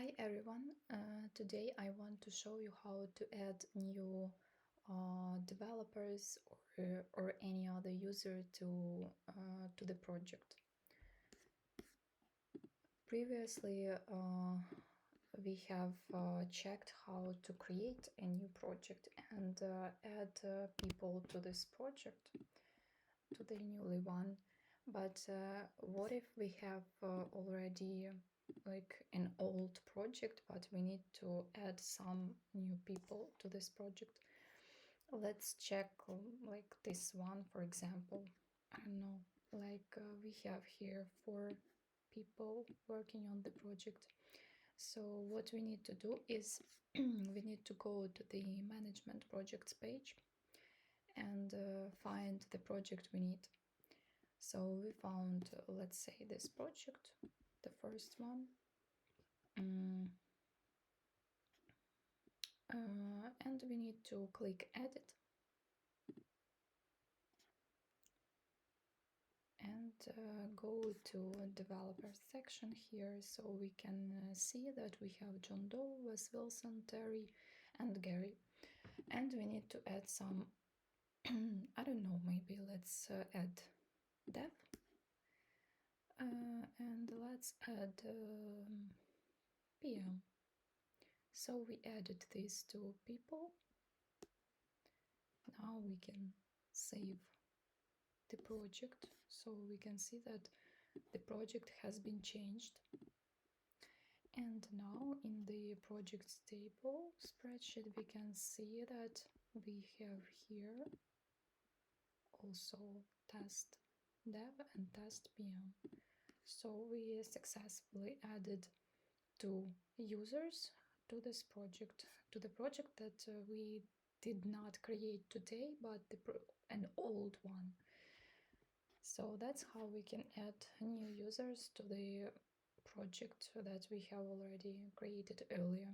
Hi everyone, today I want to show you how to add new developers or any other user to the project. Previously we have checked how to create a new project and add people to this project, to the newly one. But what if we have already like an old project, but we need to add some new people to this project? Let's check like this one, for example. I don't know, like we have here 4 people working on the project. So what we need to do is we need to go to the management projects page and find the project we need. So we found, let's say, this project, the first one. And we need to click edit and go to developer section here, so we can see that we have John Doe, Wes Wilson, Terry and Gary, and we need to add some I don't know, maybe let's add dev and let's add PM. So we added these 2 people. Now we can save the project, so we can see that the project has been changed. And now in the projects table spreadsheet we can see that we have here also test dev and test PM. So we successfully added 2 users to this project, to the project that we did not create today, but an old one. So that's how we can add new users to the project that we have already created earlier.